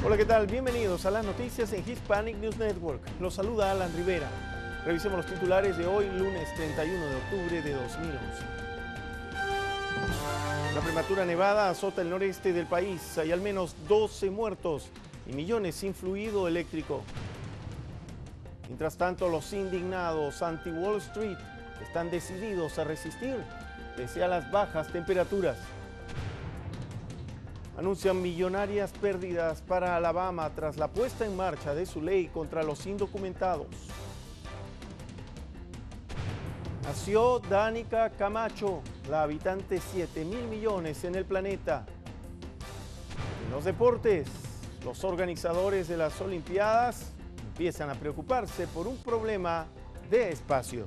Hola, ¿qué tal? Bienvenidos a las noticias en Hispanic News Network. Los saluda Alan Rivera. Revisemos los titulares de hoy, lunes 31 de octubre de 2011. Una prematura nevada azota el noreste del país. Hay al menos 12 muertos y millones sin fluido eléctrico. Mientras tanto, los indignados anti-Wall Street están decididos a resistir pese a las bajas temperaturas. Anuncian millonarias pérdidas para Alabama tras la puesta en marcha de su ley contra los indocumentados. Nació Danica Camacho, la habitante 7.000 millones en el planeta. En los deportes, los organizadores de las Olimpiadas empiezan a preocuparse por un problema de espacio.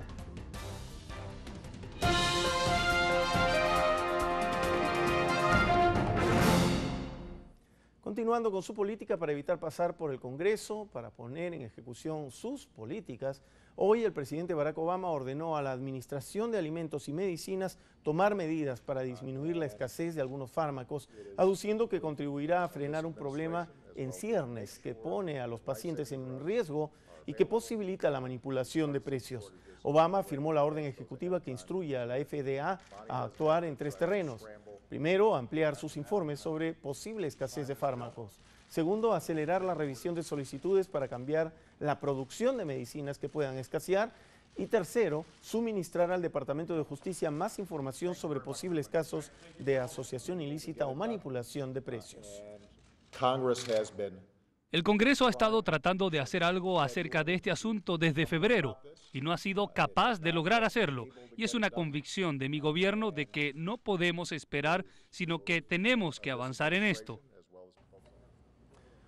Continuando con su política para evitar pasar por el Congreso, para poner en ejecución sus políticas, hoy el presidente Barack Obama ordenó a la Administración de Alimentos y Medicinas tomar medidas para disminuir la escasez de algunos fármacos, aduciendo que contribuirá a frenar un problema en ciernes que pone a los pacientes en riesgo y que posibilita la manipulación de precios. Obama firmó la orden ejecutiva que instruye a la FDA a actuar en 3 terrenos. Primero, ampliar sus informes sobre posible escasez de fármacos. Segundo, acelerar la revisión de solicitudes para cambiar la producción de medicinas que puedan escasear. Y tercero, suministrar al Departamento de Justicia más información sobre posibles casos de asociación ilícita o manipulación de precios. El Congreso ha estado tratando de hacer algo acerca de este asunto desde febrero y no ha sido capaz de lograr hacerlo. Y es una convicción de mi gobierno de que no podemos esperar, sino que tenemos que avanzar en esto.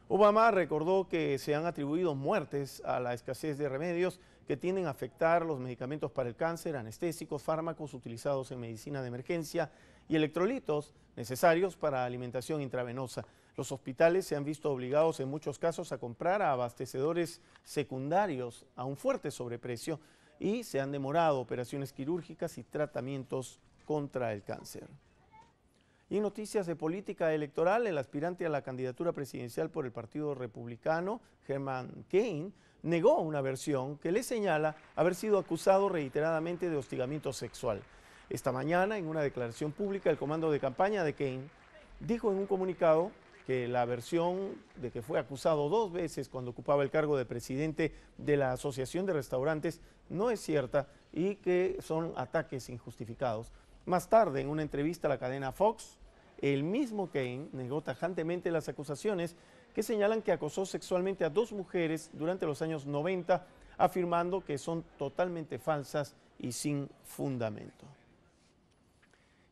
Obama recordó que se han atribuido muertes a la escasez de remedios que tienden a afectar los medicamentos para el cáncer, anestésicos, fármacos utilizados en medicina de emergencia y electrolitos necesarios para alimentación intravenosa. Los hospitales se han visto obligados en muchos casos a comprar a abastecedores secundarios a un fuerte sobreprecio y se han demorado operaciones quirúrgicas y tratamientos contra el cáncer. Y en noticias de política electoral, el aspirante a la candidatura presidencial por el Partido Republicano, Herman Cain, negó una versión que le señala haber sido acusado reiteradamente de hostigamiento sexual. Esta mañana, en una declaración pública, el comando de campaña de Cain dijo en un comunicado que la versión de que fue acusado 2 veces cuando ocupaba el cargo de presidente de la Asociación de Restaurantes no es cierta y que son ataques injustificados. Más tarde, en una entrevista a la cadena Fox, el mismo Cain negó tajantemente las acusaciones que señalan que acosó sexualmente a 2 mujeres durante los años 90, afirmando que son totalmente falsas y sin fundamento.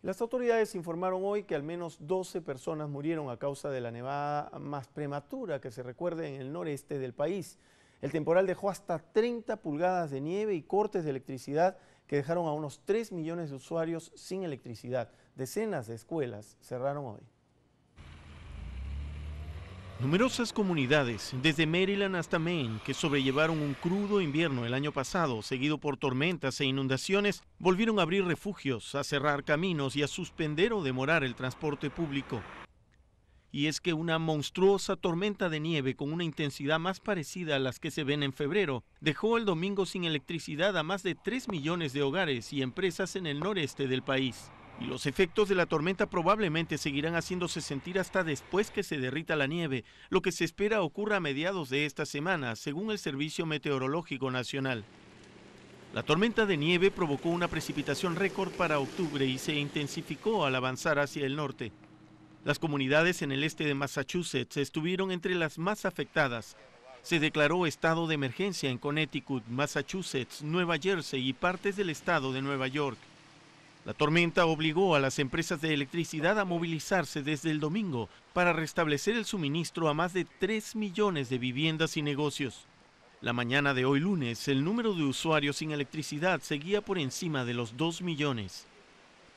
Las autoridades informaron hoy que al menos 12 personas murieron a causa de la nevada más prematura que se recuerde en el noreste del país. El temporal dejó hasta 30 pulgadas de nieve y cortes de electricidad que dejaron a unos 3 millones de usuarios sin electricidad. Decenas de escuelas cerraron hoy. Numerosas comunidades, desde Maryland hasta Maine, que sobrellevaron un crudo invierno el año pasado, seguido por tormentas e inundaciones, volvieron a abrir refugios, a cerrar caminos y a suspender o demorar el transporte público. Y es que una monstruosa tormenta de nieve con una intensidad más parecida a las que se ven en febrero, dejó el domingo sin electricidad a más de 3 millones de hogares y empresas en el noreste del país. Y los efectos de la tormenta probablemente seguirán haciéndose sentir hasta después que se derrita la nieve, lo que se espera ocurra a mediados de esta semana, según el Servicio Meteorológico Nacional. La tormenta de nieve provocó una precipitación récord para octubre y se intensificó al avanzar hacia el norte. Las comunidades en el este de Massachusetts estuvieron entre las más afectadas. Se declaró estado de emergencia en Connecticut, Massachusetts, Nueva Jersey y partes del estado de Nueva York. La tormenta obligó a las empresas de electricidad a movilizarse desde el domingo para restablecer el suministro a más de 3 millones de viviendas y negocios. La mañana de hoy lunes, el número de usuarios sin electricidad seguía por encima de los 2 millones.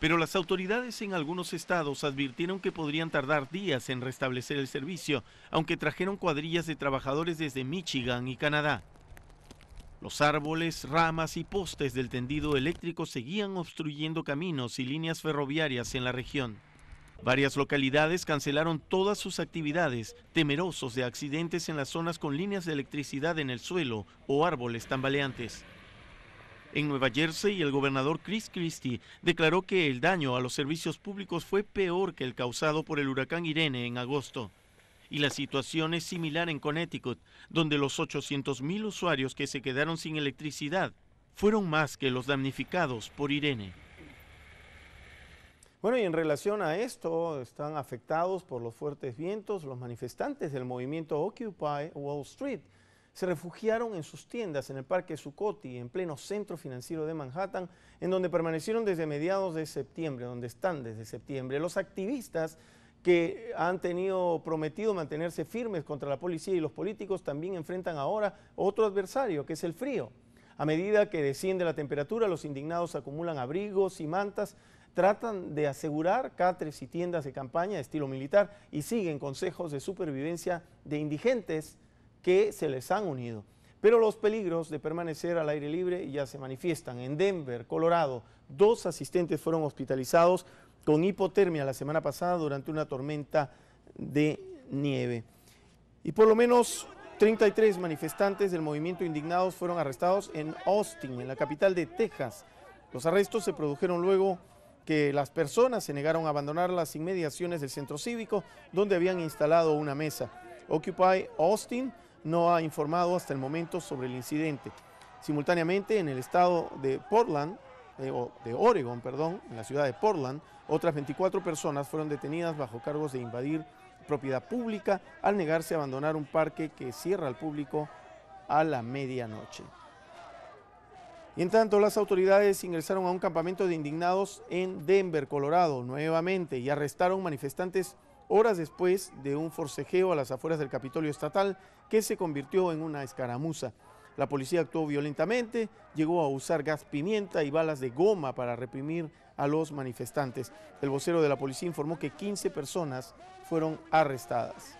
Pero las autoridades en algunos estados advirtieron que podrían tardar días en restablecer el servicio, aunque trajeron cuadrillas de trabajadores desde Michigan y Canadá. Los árboles, ramas y postes del tendido eléctrico seguían obstruyendo caminos y líneas ferroviarias en la región. Varias localidades cancelaron todas sus actividades, temerosos de accidentes en las zonas con líneas de electricidad en el suelo o árboles tambaleantes. En Nueva Jersey, el gobernador Chris Christie declaró que el daño a los servicios públicos fue peor que el causado por el huracán Irene en agosto. Y la situación es similar en Connecticut, donde los 800,000 usuarios que se quedaron sin electricidad fueron más que los damnificados por Irene. Bueno, y en relación a esto, están afectados por los fuertes vientos. Los manifestantes del movimiento Occupy Wall Street se refugiaron en sus tiendas en el Parque Zuccotti, en pleno centro financiero de Manhattan, en donde permanecieron desde mediados de septiembre, donde están desde septiembre. Los activistas que han prometido mantenerse firmes contra la policía y los políticos también enfrentan ahora otro adversario, que es el frío. A medida que desciende la temperatura, los indignados acumulan abrigos y mantas, tratan de asegurar catres y tiendas de campaña de estilo militar y siguen consejos de supervivencia de indigentes que se les han unido. Pero los peligros de permanecer al aire libre ya se manifiestan. En Denver, Colorado, 2 asistentes fueron hospitalizados con hipotermia la semana pasada durante una tormenta de nieve. Y por lo menos 33 manifestantes del movimiento indignados fueron arrestados en Austin, en la capital de Texas. Los arrestos se produjeron luego que las personas se negaron a abandonar las inmediaciones del centro cívico donde habían instalado una mesa. Occupy Austin no ha informado hasta el momento sobre el incidente. Simultáneamente, en el estado de Oregon, en la ciudad de Portland, otras 24 personas fueron detenidas bajo cargos de invadir propiedad pública al negarse a abandonar un parque que cierra al público a la medianoche. Y en tanto, las autoridades ingresaron a un campamento de indignados en Denver, Colorado, nuevamente, y arrestaron manifestantes horas después de un forcejeo a las afueras del Capitolio Estatal que se convirtió en una escaramuza. La policía actuó violentamente, llegó a usar gas pimienta y balas de goma para reprimir a los manifestantes. El vocero de la policía informó que 15 personas fueron arrestadas.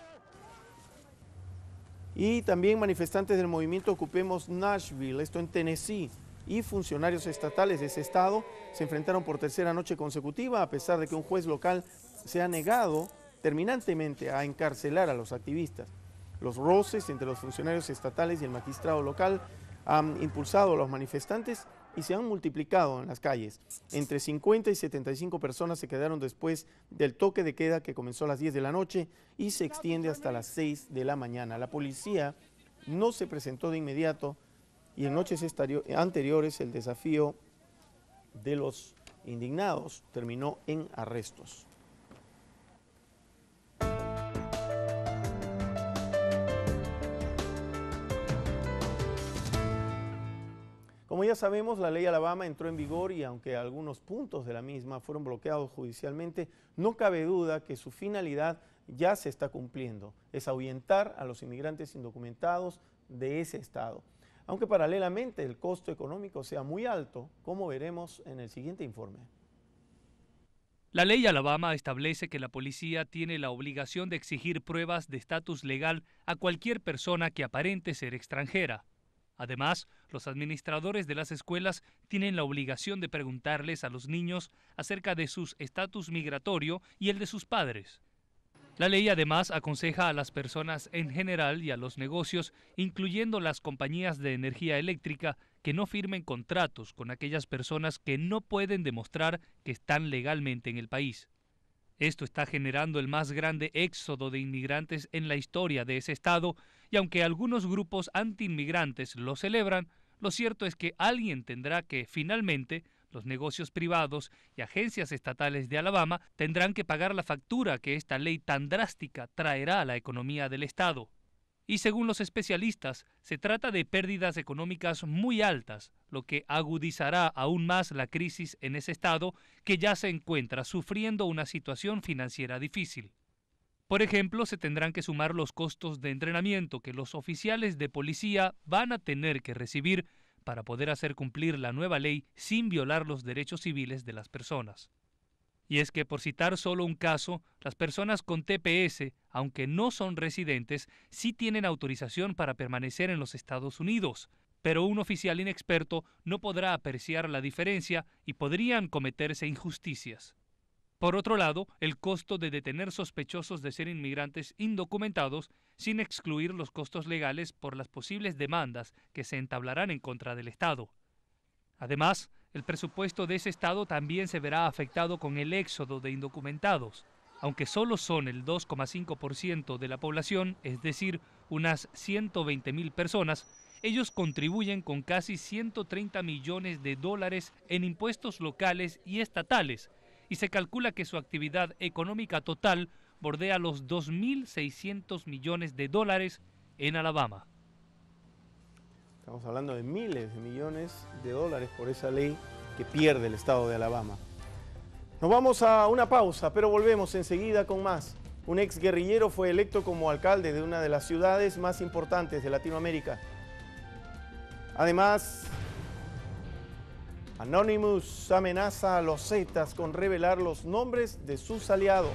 Y también manifestantes del movimiento Ocupemos Nashville, esto en Tennessee, y funcionarios estatales de ese estado se enfrentaron por tercera noche consecutiva a pesar de que un juez local se ha negado terminantemente a encarcelar a los activistas. Los roces entre los funcionarios estatales y el magistrado local han impulsado a los manifestantes y se han multiplicado en las calles. Entre 50 y 75 personas se quedaron después del toque de queda que comenzó a las 10 de la noche y se extiende hasta las 6 de la mañana. La policía no se presentó de inmediato y en noches anteriores el desafío de los indignados terminó en arrestos. Como ya sabemos, la ley Alabama entró en vigor y aunque algunos puntos de la misma fueron bloqueados judicialmente, no cabe duda que su finalidad ya se está cumpliendo, es ahuyentar a los inmigrantes indocumentados de ese estado. Aunque paralelamente el costo económico sea muy alto, como veremos en el siguiente informe. La ley Alabama establece que la policía tiene la obligación de exigir pruebas de estatus legal a cualquier persona que aparente ser extranjera. Además, los administradores de las escuelas tienen la obligación de preguntarles a los niños acerca de su estatus migratorio y el de sus padres. La ley además aconseja a las personas en general y a los negocios, incluyendo las compañías de energía eléctrica, que no firmen contratos con aquellas personas que no pueden demostrar que están legalmente en el país. Esto está generando el más grande éxodo de inmigrantes en la historia de ese estado, y aunque algunos grupos antiinmigrantes lo celebran, lo cierto es que alguien tendrá que, finalmente, los negocios privados y agencias estatales de Alabama tendrán que pagar la factura que esta ley tan drástica traerá a la economía del estado. Y según los especialistas, se trata de pérdidas económicas muy altas, lo que agudizará aún más la crisis en ese estado que ya se encuentra sufriendo una situación financiera difícil. Por ejemplo, se tendrán que sumar los costos de entrenamiento que los oficiales de policía van a tener que recibir para poder hacer cumplir la nueva ley sin violar los derechos civiles de las personas. Y es que, por citar solo un caso, las personas con TPS, aunque no son residentes, sí tienen autorización para permanecer en los Estados Unidos. pero un oficial inexperto no podrá apreciar la diferencia y podrían cometerse injusticias. Por otro lado, el costo de detener sospechosos de ser inmigrantes indocumentados, sin excluir los costos legales por las posibles demandas que se entablarán en contra del Estado. Además, el presupuesto de ese Estado también se verá afectado con el éxodo de indocumentados. Aunque solo son el 2,5% de la población, es decir, unas 120.000 personas, ellos contribuyen con casi 130 millones de dólares en impuestos locales y estatales, y se calcula que su actividad económica total bordea los 2.600 millones de dólares en Alabama. Estamos hablando de miles de millones de dólares por esa ley que pierde el estado de Alabama. Nos vamos a una pausa, pero volvemos enseguida con más. Un ex guerrillero fue electo como alcalde de una de las ciudades más importantes de Latinoamérica. Además, Anonymous amenaza a los Zetas con revelar los nombres de sus aliados.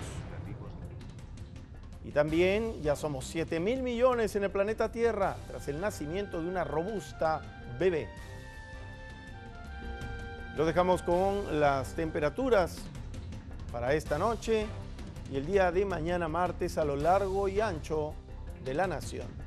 Y también ya somos 7.000 millones en el planeta Tierra tras el nacimiento de una robusta bebé. Lo dejamos con las temperaturas para esta noche y el día de mañana martes a lo largo y ancho de la nación.